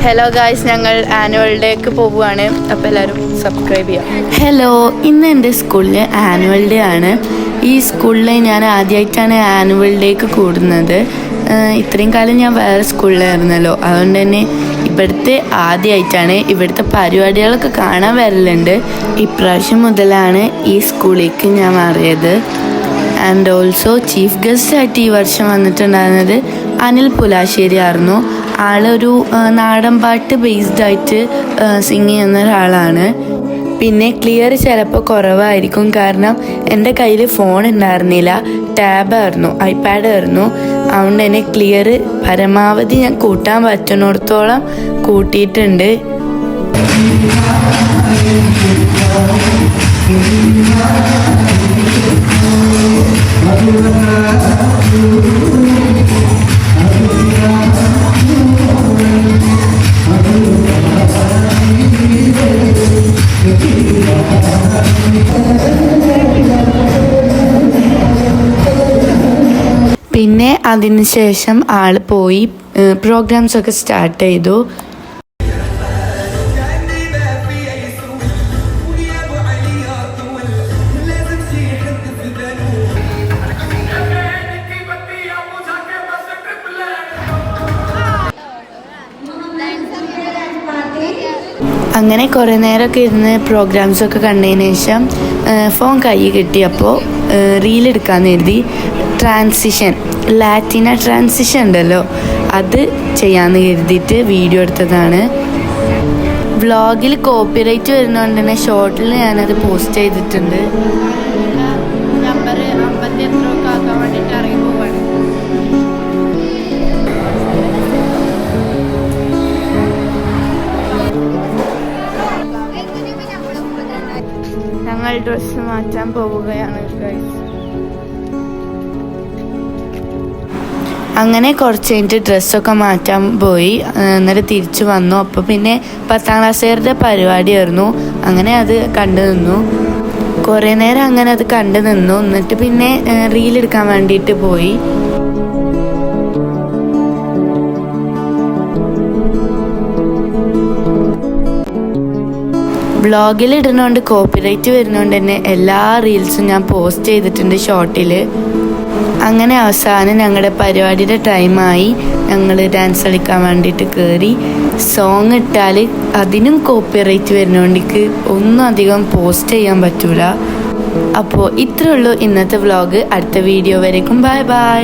Hello guys, ഞങ്ങൾ annual ഡേക്ക് പോവുകയാണ്. അപ്പോൾ എല്ലാവരും സബ്സ്ക്രൈബ് ചെയ്യാം. ഹലോ, ഇന്ന് എൻ്റെ സ്കൂളിൽ ആനുവൽ ഡേ ആണ്. ഈ സ്കൂളിൽ ഞാൻ ആദ്യമായിട്ടാണ് ആനുവൽ ഡേക്ക് കൂടുന്നത്. ഇത്രയും കാലം ഞാൻ വേറെ സ്കൂളിലായിരുന്നല്ലോ, അതുകൊണ്ട് തന്നെ ഇവിടുത്തെ ആദ്യമായിട്ടാണ്. ഇവിടുത്തെ പരിപാടികളൊക്കെ കാണാൻ വരലുണ്ട്. ഇപ്രാവശ്യം മുതലാണ് ഈ സ്കൂളിലേക്ക് ഞാൻ മാറിയത്. ആൻഡ് ഓൾസോ ചീഫ് ഗസ്റ്റായിട്ട് ഈ വർഷം വന്നിട്ടുണ്ടായിരുന്നത് അനിൽ പുലാശ്ശേരി ആയിരുന്നു. ആളൊരു നാടൻ പാട്ട് ബേസ്ഡായിട്ട് സിംഗ് ചെയ്യുന്ന ഒരാളാണ്. പിന്നെ ക്ലിയർ ചിലപ്പോൾ കുറവായിരിക്കും, കാരണം എൻ്റെ കയ്യിൽ ഫോൺ ഉണ്ടായിരുന്നില്ല, ടാബായിരുന്നു, ഐപാഡായിരുന്നു. അതുകൊണ്ട് തന്നെ ക്ലിയർ പരമാവധി ഞാൻ കൂട്ടാൻ പറ്റുന്നിടത്തോളം കൂട്ടിയിട്ടുണ്ട്. പിന്നെ അതിനുശേഷം ആൾ പോയി പ്രോഗ്രാംസൊക്കെ സ്റ്റാർട്ട് ചെയ്തു. അങ്ങനെ കുറേ നേരമൊക്കെ ഇരുന്ന് പ്രോഗ്രാംസൊക്കെ കണ്ടതിന് ശേഷം ഫോൺ കൈ കിട്ടിയപ്പോൾ റീലെടുക്കാമെന്ന് കരുതി. ട്രാൻസിഷൻ, ലാറ്റിന ട്രാൻസിഷൻ ഉണ്ടല്ലോ, അത് ചെയ്യാമെന്ന് കരുതിയിട്ട് വീഡിയോ എടുത്തതാണ്. വ്ളോഗിൽ കോപ്പിറൈറ്റ് വരുന്നതുകൊണ്ട് തന്നെ ഷോർട്ടിൽ ഞാനത് പോസ്റ്റ് ചെയ്തിട്ടുണ്ട്. നമ്പർ 50 എത്രയൊക്കെ ആക്കാൻ വേണ്ടിയിട്ട് ഇറങ്ങി പോവാണ്. ഞങ്ങൾ ഡ്രസ്സ് മാറ്റാൻ പോവുകയാണ് ഗൈസ്. അങ്ങനെ കുറച്ച് കഴിഞ്ഞിട്ട് ഡ്രസ്സൊക്കെ മാറ്റാൻ പോയി. എന്നിട്ട് തിരിച്ചു വന്നു. അപ്പോൾ പിന്നെ 10ാം ക്ലാസ്സുകാരുടെ പരിപാടിയായിരുന്നു. അങ്ങനെ അത് കണ്ടു നിന്നു. കുറേ നേരം അങ്ങനെ അത് കണ്ടു നിന്നു. എന്നിട്ട് പിന്നെ റീലെടുക്കാൻ വേണ്ടിയിട്ട് പോയി. വ്ളോഗിൽ ഇടുന്നതുകൊണ്ട് കോപ്പിറൈറ്റ് വരുന്നതുകൊണ്ട് തന്നെ എല്ലാ റീൽസും ഞാൻ പോസ്റ്റ് ചെയ്തിട്ടുണ്ട് ഷോർട്ടിൽ. അങ്ങനെ അവസാനം ഞങ്ങളുടെ പരിപാടിയുടെ ടൈമായി. ഞങ്ങൾ ഡാൻസ് കളിക്കാൻ വേണ്ടിയിട്ട് കയറി. സോങ് ഇട്ടാൽ അതിനും കോപ്പിറൈറ്റ് വരുന്നതുകൊണ്ട് ഒന്നും അധികം പോസ്റ്റ് ചെയ്യാൻ പറ്റൂല. അപ്പോൾ ഇത്രയേ ഉള്ളൂ ഇന്നത്തെ വ്ളോഗ്. അടുത്ത വീഡിയോ വരേക്കും ബൈ ബൈ.